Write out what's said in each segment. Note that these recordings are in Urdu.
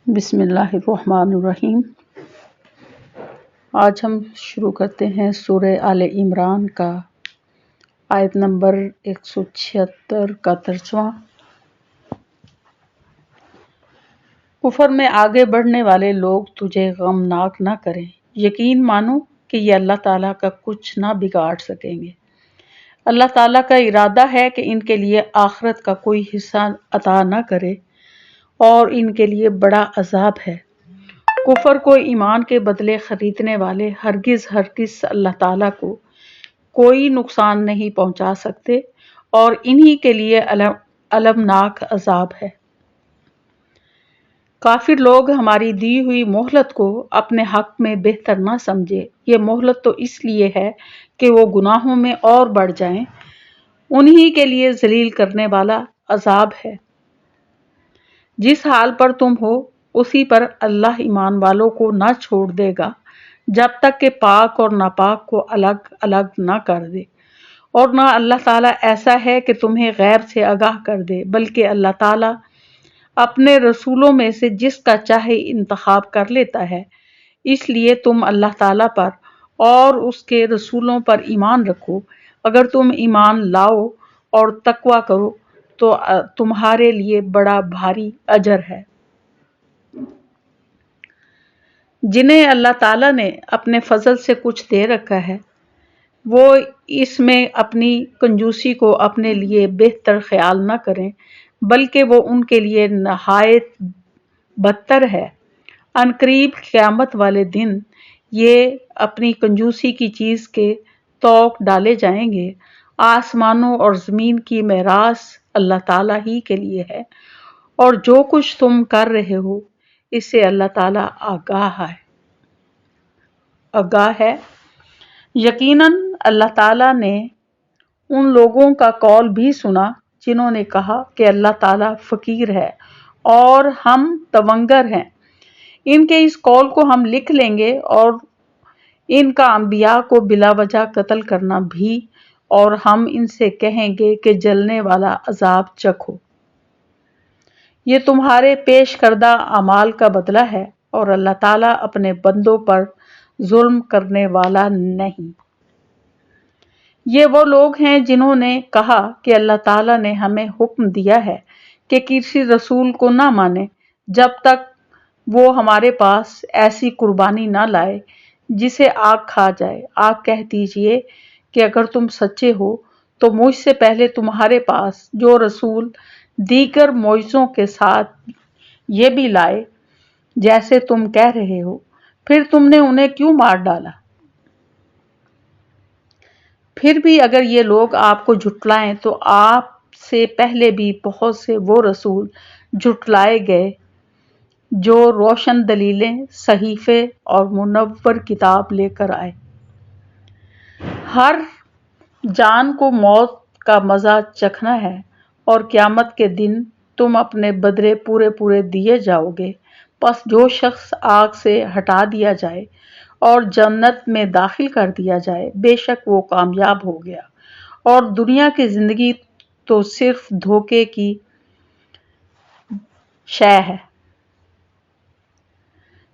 بسم اللہ الرحمن الرحیم۔ آج ہم شروع کرتے ہیں سورہ آل عمران کا آیت نمبر 176 کا ترجمہ۔ کفر میں آگے بڑھنے والے لوگ تجھے غمناک نہ کریں، یقین مانو کہ یہ اللہ تعالیٰ کا کچھ نہ بگاڑ سکیں گے۔ اللہ تعالیٰ کا ارادہ ہے کہ ان کے لیے آخرت کا کوئی حصہ عطا نہ کرے اور ان کے لیے بڑا عذاب ہے۔ کفر کو ایمان کے بدلے خریدنے والے ہرگز اللہ تعالیٰ کو کوئی نقصان نہیں پہنچا سکتے اور انہی کے لیے المناک عذاب ہے۔ کافر لوگ ہماری دی ہوئی مہلت کو اپنے حق میں بہتر نہ سمجھے۔ یہ مہلت تو اس لیے ہے کہ وہ گناہوں میں اور بڑھ جائیں۔ انہی کے لیے ذلیل کرنے والا عذاب ہے۔ جس حال پر تم ہو اسی پر اللہ ایمان والوں کو نہ چھوڑ دے گا جب تک کہ پاک اور ناپاک کو الگ الگ نہ کر دے، اور نہ اللہ تعالیٰ ایسا ہے کہ تمہیں غیب سے آگاہ کر دے، بلکہ اللہ تعالیٰ اپنے رسولوں میں سے جس کا چاہے انتخاب کر لیتا ہے۔ اس لیے تم اللہ تعالیٰ پر اور اس کے رسولوں پر ایمان رکھو۔ اگر تم ایمان لاؤ اور تقوی کرو تو تمہارے لیے بڑا بھاری اجر ہے۔ جنہیں اللہ تعالیٰ نے اپنے فضل سے کچھ دے رکھا ہے، وہ اس میں اپنی کنجوسی کو اپنے لیے بہتر خیال نہ کریں، بلکہ وہ ان کے لیے نہایت بدتر ہے۔ عنقریب قیامت والے دن یہ اپنی کنجوسی کی چیز کے طوق ڈالے جائیں گے۔ آسمانوں اور زمین کی میراث اللہ تعالیٰ ہی کے لیے ہے، اور جو کچھ تم کر رہے ہو اس سے اللہ تعالیٰ آگاہ ہے۔ یقیناً اللہ تعالیٰ نے ان لوگوں کا قول بھی سنا جنہوں نے کہا کہ اللہ تعالیٰ فقیر ہے اور ہم تونگر ہیں۔ ان کے اس قول کو ہم لکھ لیں گے اور ان کا انبیاء کو بلا وجہ قتل کرنا بھی، اور ہم ان سے کہیں گے کہ جلنے والا عذاب چکھو۔ یہ تمہارے پیش کردہ اعمال کا بدلہ ہے اور اللہ تعالیٰ اپنے بندوں پر ظلم کرنے والا نہیں۔ یہ وہ لوگ ہیں جنہوں نے کہا کہ اللہ تعالیٰ نے ہمیں حکم دیا ہے کہ کسی رسول کو نہ مانیں جب تک وہ ہمارے پاس ایسی قربانی نہ لائے جسے آگ کھا جائے۔ آپ کہہ دیجئے کہ اگر تم سچے ہو تو مجھ سے پہلے تمہارے پاس جو رسول دیگر معجزوں کے ساتھ یہ بھی لائے جیسے تم کہہ رہے ہو، پھر تم نے انہیں کیوں مار ڈالا؟ پھر بھی اگر یہ لوگ آپ کو جھٹلائیں تو آپ سے پہلے بھی بہت سے وہ رسول جھٹلائے گئے جو روشن دلیلیں، صحیفے اور منور کتاب لے کر آئے۔ ہر جان کو موت کا مزہ چکھنا ہے اور قیامت کے دن تم اپنے بدلے پورے دیے جاؤ گے۔ پس جو شخص آگ سے ہٹا دیا جائے اور جنت میں داخل کر دیا جائے، بے شک وہ کامیاب ہو گیا، اور دنیا کی زندگی تو صرف دھوکے کی شے ہے۔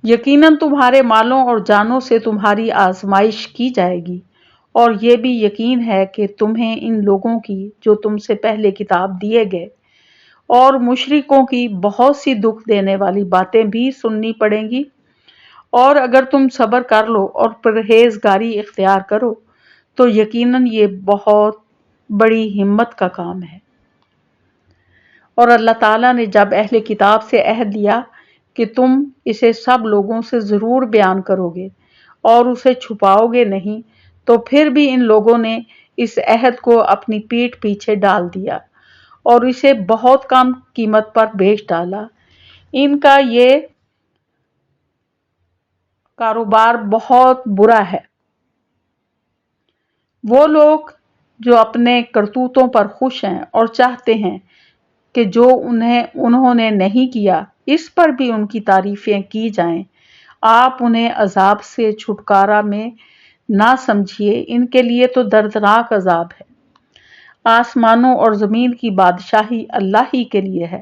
یقیناً تمہارے مالوں اور جانوں سے تمہاری آزمائش کی جائے گی، اور یہ بھی یقین ہے کہ تمہیں ان لوگوں کی جو تم سے پہلے کتاب دیے گئے اور مشرکوں کی بہت سی دکھ دینے والی باتیں بھی سننی پڑیں گی، اور اگر تم صبر کر لو اور پرہیزگاری اختیار کرو تو یقیناً یہ بہت بڑی ہمت کا کام ہے۔ اور اللہ تعالیٰ نے جب اہل کتاب سے عہد لیا کہ تم اسے سب لوگوں سے ضرور بیان کرو گے اور اسے چھپاؤ گے نہیں، تو پھر بھی ان لوگوں نے اس عہد کو اپنی پیٹھ پیچھے ڈال دیا اور اسے بہت کم قیمت پر بیچ ڈالا۔ ان کا یہ کاروبار بہت برا ہے۔ وہ لوگ جو اپنے کرتوتوں پر خوش ہیں اور چاہتے ہیں کہ جو انہوں نے نہیں کیا اس پر بھی ان کی تعریفیں کی جائیں، آپ انہیں عذاب سے چھٹکارا میں نہ سمجھیے، ان کے لیے تو دردناک عذاب ہے۔ آسمانوں اور زمین کی بادشاہی اللہ ہی کے لیے ہے،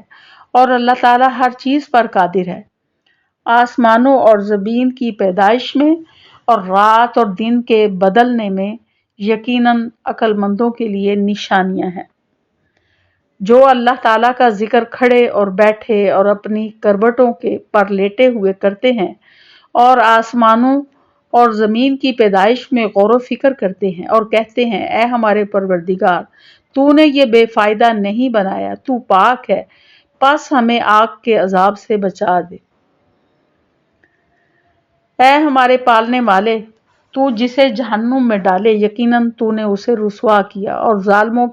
اور اللہ تعالیٰ ہر چیز پر قادر ہے۔ آسمانوں اور زمین کی پیدائش میں اور رات اور دن کے بدلنے میں یقیناً عقل مندوں کے لیے نشانیاں ہیں۔ جو اللہ تعالیٰ کا ذکر کھڑے اور بیٹھے اور اپنی کروٹوں کے پر لیٹے ہوئے کرتے ہیں اور آسمانوں اور زمین کی پیدائش میں غور و فکر کرتے ہیں اور کہتے ہیں اے ہمارے پروردگار، تو نے یہ بے فائدہ نہیں بنایا، تو پاک ہے، پس ہمیں آگ کے عذاب سے بچا دے۔ اے ہمارے پالنے والے، تو جسے جہنم میں ڈالے یقیناً تو نے اسے رسوا کیا، اور ظالموں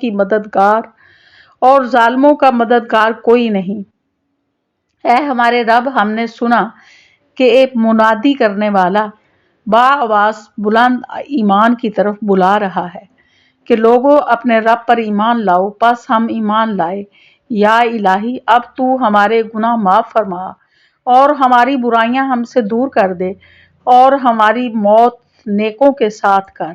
کا مددگار کوئی نہیں۔ اے ہمارے رب، ہم نے سنا کہ ایک منادی کرنے والا بآواز بلند ایمان کی طرف بلا رہا ہے کہ لوگوں اپنے رب پر ایمان لاؤ، پس ہم ایمان لائے۔ یا الہی، اب تو ہمارے گناہ معاف فرما اور ہماری برائیاں ہم سے دور کر دے اور ہماری موت نیکوں کے ساتھ کر۔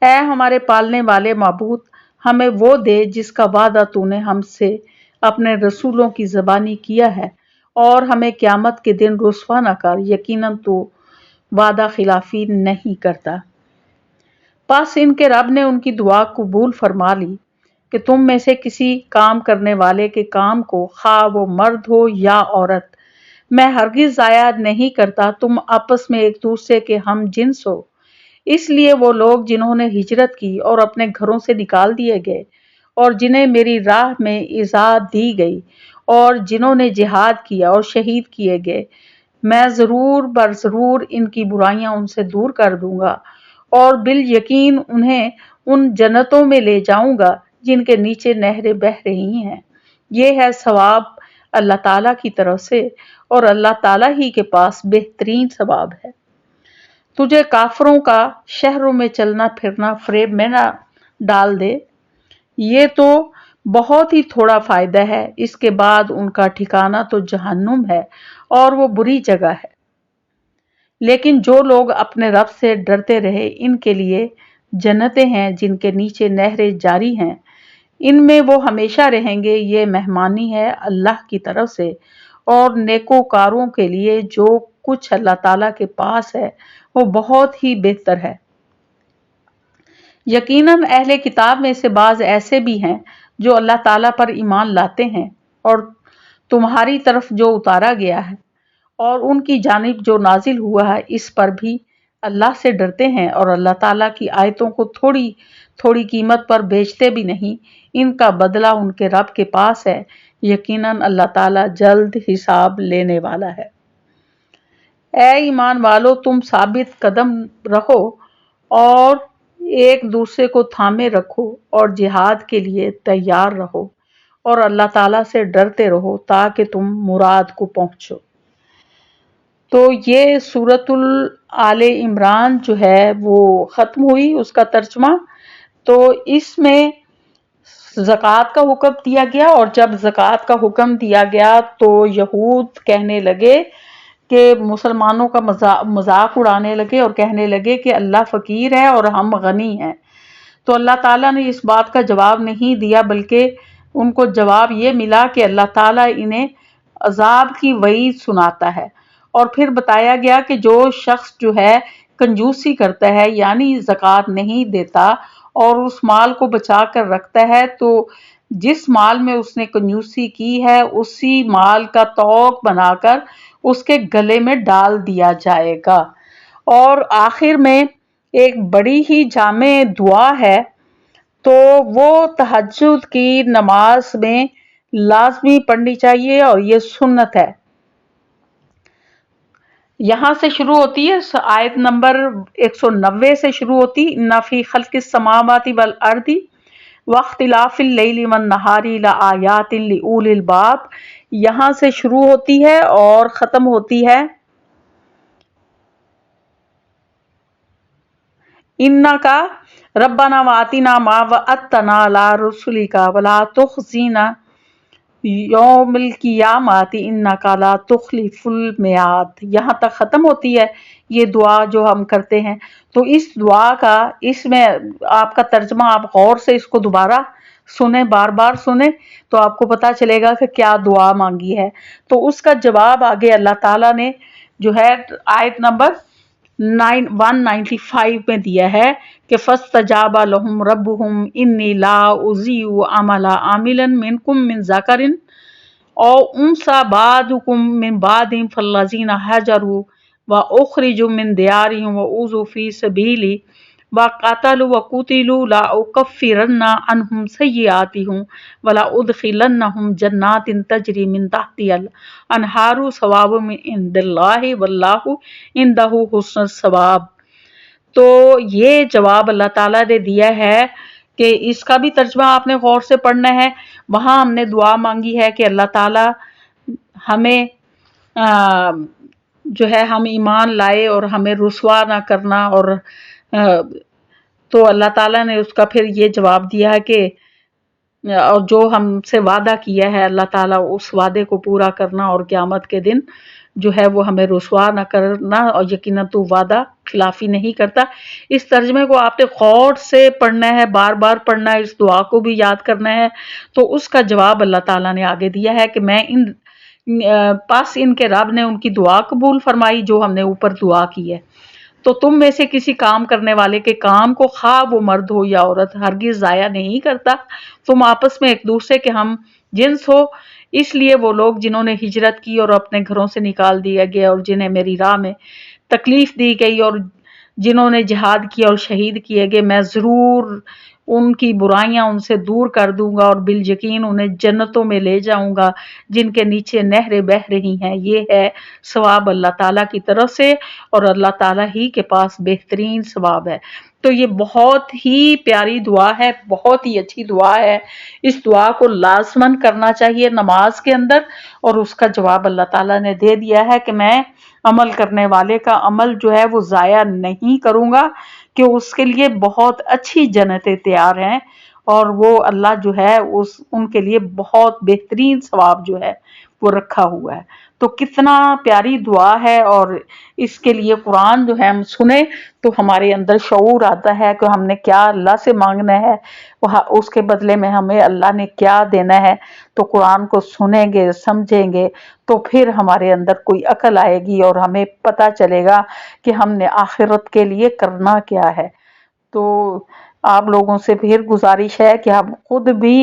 اے ہمارے پالنے والے معبود، ہمیں وہ دے جس کا وعدہ تو نے ہم سے اپنے رسولوں کی زبانی کیا ہے، اور ہمیں قیامت کے دن رسوا نہ کر، یقیناً تو وعدہ خلافی نہیں کرتا۔ پس ان کے رب نے ان کی دعا قبول فرما لی کہ تم میں سے کسی کام کرنے والے کے کام کو، خواہ وہ مرد ہو یا عورت، میں ہرگز ضائع نہیں کرتا، تم آپس میں ایک دوسرے کے ہم جنس ہو۔ اس لیے وہ لوگ جنہوں نے ہجرت کی اور اپنے گھروں سے نکال دیے گئے اور جنہیں میری راہ میں ایذا دی گئی اور جنہوں نے جہاد کیا اور شہید کیے گئے، میں ضرور برضرور ان کی برائیاں ان سے دور کر دوں گا اور بالیقین انہیں ان جنتوں میں لے جاؤں گا جن کے نیچے نہریں بہہ رہی ہیں۔ یہ ہے ثواب اللہ تعالیٰ کی طرف سے، اور اللہ تعالیٰ ہی کے پاس بہترین ثواب ہے۔ تجھے کافروں کا شہروں میں چلنا پھرنا فریب میں نہ ڈال دے، یہ تو بہت ہی تھوڑا فائدہ ہے، اس کے بعد ان کا ٹھکانہ تو جہنم ہے اور وہ بری جگہ ہے۔ لیکن جو لوگ اپنے رب سے ڈرتے رہے، ان کے لیے جنتیں ہیں جن کے نیچے نہریں جاری ہیں، ان میں وہ ہمیشہ رہیں گے، یہ مہمانی ہے اللہ کی طرف سے، اور نیکوکاروں کے لیے جو کچھ اللہ تعالیٰ کے پاس ہے وہ بہت ہی بہتر ہے۔ یقیناً اہل کتاب میں سے بعض ایسے بھی ہیں جو اللہ تعالیٰ پر ایمان لاتے ہیں اور تمہاری طرف جو اتارا گیا ہے اور ان کی جانب جو نازل ہوا ہے اس پر بھی اللہ سے ڈرتے ہیں، اور اللہ تعالیٰ کی آیتوں کو تھوڑی تھوڑی قیمت پر بیچتے بھی نہیں، ان کا بدلہ ان کے رب کے پاس ہے، یقیناً اللہ تعالیٰ جلد حساب لینے والا ہے۔ اے ایمان والو، تم ثابت قدم رہو اور ایک دوسرے کو تھامے رکھو اور جہاد کے لیے تیار رہو، اور اللہ تعالیٰ سے ڈرتے رہو تاکہ تم مراد کو پہنچو۔ تو یہ سورۃ آل عمران جو ہے وہ ختم ہوئی، اس کا ترجمہ۔ تو اس میں زکوٰۃ کا حکم دیا گیا، اور جب زکوٰۃ کا حکم دیا گیا تو یہود کہنے لگے کہ مسلمانوں کا مذاق اڑانے لگے اور کہنے لگے کہ اللہ فقیر ہے اور ہم غنی ہیں۔ تو اللہ تعالیٰ نے اس بات کا جواب نہیں دیا، بلکہ ان کو جواب یہ ملا کہ اللہ تعالیٰ انہیں عذاب کی وعید سناتا ہے، اور پھر بتایا گیا کہ جو شخص جو ہے کنجوسی کرتا ہے، یعنی زکوٰۃ نہیں دیتا اور اس مال کو بچا کر رکھتا ہے، تو جس مال میں اس نے کنجوسی کی ہے اسی مال کا طوق بنا کر اس کے گلے میں ڈال دیا جائے گا۔ اور آخر میں ایک بڑی ہی جامع دعا ہے، تو وہ تہجد کی نماز میں لازمی پڑھنی چاہیے، اور یہ سنت ہے۔ یہاں سے شروع ہوتی ہے، آیت نمبر 190 سے شروع ہوتی، اِنَّ فِی خَلْقِ السَّمَاوَاتِ وَالْأَرْضِ وَاخْتِلَافِ اللَّیْلِ وَالنَّہَارِ لَآیَاتٍ لِأُولِی الْأَلْبَابِ، یہاں سے شروع ہوتی ہے اور ختم ہوتی ہے اِنَّکَ رَبَّنَا وَآتِنَا مَا وَعَدتَّنَا عَلَىٰ رُسُلِکَ وَلَا تُخْزِنَا یوم القیامۃ اِنَّکَ لَا تُخْلِفُ الْمیعاد، یہاں تک ختم ہوتی ہے یہ دعا جو ہم کرتے ہیں۔ تو اس دعا کا، اس میں آپ کا ترجمہ آپ غور سے اس کو دوبارہ سنیں، بار بار سنیں، تو آپ کو پتا چلے گا کہ کیا دعا مانگی ہے۔ تو اس کا جواب آگے اللہ تعالیٰ نے جو ہے آیت نمبر 195 میں دیا ہے کہ فَاسْتَجَابَ لَهُمْ رَبُّهُمْ إِنِّي لَا أُضِيعُ عَمَلَ عَامِلٍ مِّنكُم مِّن ذَكَرٍ أَوْ أُنثَىٰ بَعْضُكُم مِّن بَعْضٍ فَالَّذِينَ هَاجَرُوا وَأُخْرِجُوا مِن دِيَارِهِمْ وَأُوذُوا فِي سَبِيلِي وَقَاتَلُوا وَقُتِلُوا لَأُكَفِّرَنَّ عَنْهُمْ سَيِّئَاتِهِمْ وَلَأُدْخِلَنَّهُمْ جَنَّاتٍ تَجْرِي مِن تَحْتِهَا الْأَنْهَارُ ثَوَابًا مِّن عِندِ اللَّهِ وَاللَّهُ عِندَهُ حُسْنُ الثَّوَابِ۔ تو یہ جواب اللہ تعالیٰ نے دیا ہے کہ اس کا بھی ترجمہ آپ نے غور سے پڑھنا ہے۔ وہاں ہم نے دعا مانگی ہے کہ اللہ تعالیٰ ہمیں جو ہے ہم ایمان لائے اور ہمیں رسوا نہ کرنا، اور تو اللہ تعالیٰ نے اس کا پھر یہ جواب دیا ہے کہ اور جو ہم سے وعدہ کیا ہے اللہ تعالیٰ اس وعدے کو پورا کرنا، اور قیامت کے دن جو ہے وہ ہمیں رسوا نہ کرنا، اور یقیناً تو وعدہ خلافی نہیں کرتا۔ اس ترجمے کو آپ نے غور سے پڑھنا ہے، بار بار پڑھنا ہے، اس دعا کو بھی یاد کرنا ہے۔ تو اس کا جواب اللہ تعالیٰ نے آگے دیا ہے کہ میں ان کے رب نے ان کی دعا قبول فرمائی جو ہم نے اوپر دعا کی ہے۔ تو تم میں سے کسی کام کرنے والے کے کام کو خواہ وہ مرد ہو یا عورت ہرگز ضائع نہیں کرتا۔ تم آپس میں ایک دوسرے کے ہم جنس ہو، اس لیے وہ لوگ جنہوں نے ہجرت کی اور اپنے گھروں سے نکال دیا گیا اور جنہیں میری راہ میں تکلیف دی گئی اور جنہوں نے جہاد کیا اور شہید کیے گئے، میں ضرور ان کی برائیاں ان سے دور کر دوں گا اور بالیقین انہیں جنتوں میں لے جاؤں گا جن کے نیچے نہریں بہہ رہی ہیں۔ یہ ہے ثواب اللہ تعالیٰ کی طرف سے، اور اللہ تعالیٰ ہی کے پاس بہترین ثواب ہے۔ تو یہ بہت ہی پیاری دعا ہے، بہت ہی اچھی دعا ہے۔ اس دعا کو لازماً کرنا چاہیے نماز کے اندر، اور اس کا جواب اللہ تعالیٰ نے دے دیا ہے کہ میں عمل کرنے والے کا عمل جو ہے وہ ضائع نہیں کروں گا، کہ اس کے لیے بہت اچھی جنتیں تیار ہیں، اور وہ اللہ جو ہے ان کے لیے بہت بہترین ثواب جو ہے وہ رکھا ہوا ہے۔ تو کتنا پیاری دعا ہے، اور اس کے لیے قرآن جو ہے ہم سنیں تو ہمارے اندر شعور آتا ہے کہ ہم نے کیا اللہ سے مانگنا ہے، اس کے بدلے میں ہمیں اللہ نے کیا دینا ہے۔ تو قرآن کو سنیں گے، سمجھیں گے، تو پھر ہمارے اندر کوئی عقل آئے گی اور ہمیں پتہ چلے گا کہ ہم نے آخرت کے لیے کرنا کیا ہے۔ تو آپ لوگوں سے پھر گزارش ہے کہ ہم خود بھی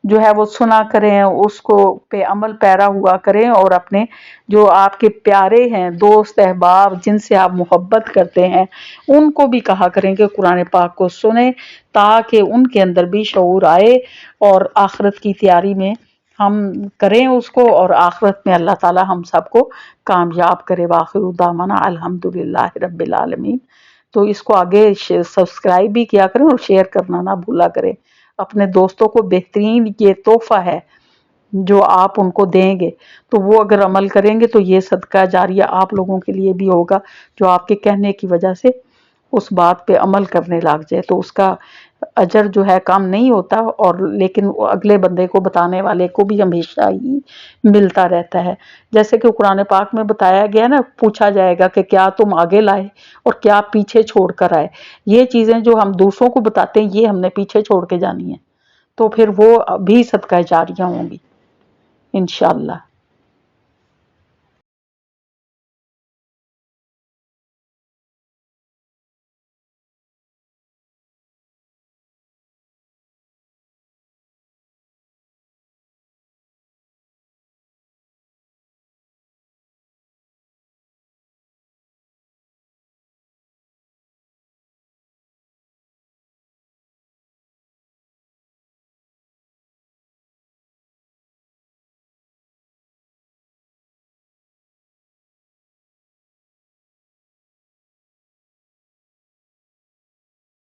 جو ہے وہ سنا کریں، اس کو پہ عمل پیرا ہوا کریں، اور اپنے جو آپ کے پیارے ہیں دوست احباب جن سے آپ محبت کرتے ہیں ان کو بھی کہا کریں کہ قرآن پاک کو سنیں، تاکہ ان کے اندر بھی شعور آئے اور آخرت کی تیاری میں ہم کریں اس کو، اور آخرت میں اللہ تعالی ہم سب کو کامیاب کرے۔ وآخر دعوانا الحمدللہ رب العالمین۔ تو اس کو آگے سبسکرائب بھی کیا کریں اور شیئر کرنا نہ بھولا کریں اپنے دوستوں کو۔ بہترین یہ تحفہ ہے جو آپ ان کو دیں گے، تو وہ اگر عمل کریں گے تو یہ صدقہ جاریہ آپ لوگوں کے لیے بھی ہوگا، جو آپ کے کہنے کی وجہ سے اس بات پہ عمل کرنے لگ جائے، تو اس کا اجر جو ہے کام نہیں ہوتا، اور لیکن اگلے بندے کو بتانے والے کو بھی ہمیشہ ہی ملتا رہتا ہے۔ جیسے کہ قرآن پاک میں بتایا گیا نا، پوچھا جائے گا کہ کیا تم آگے لائے اور کیا پیچھے چھوڑ کر آئے۔ یہ چیزیں جو ہم دوسروں کو بتاتے ہیں یہ ہم نے پیچھے چھوڑ کے جانی ہے، تو پھر وہ بھی صدقہ جاریہ ہوں گی انشاءاللہ۔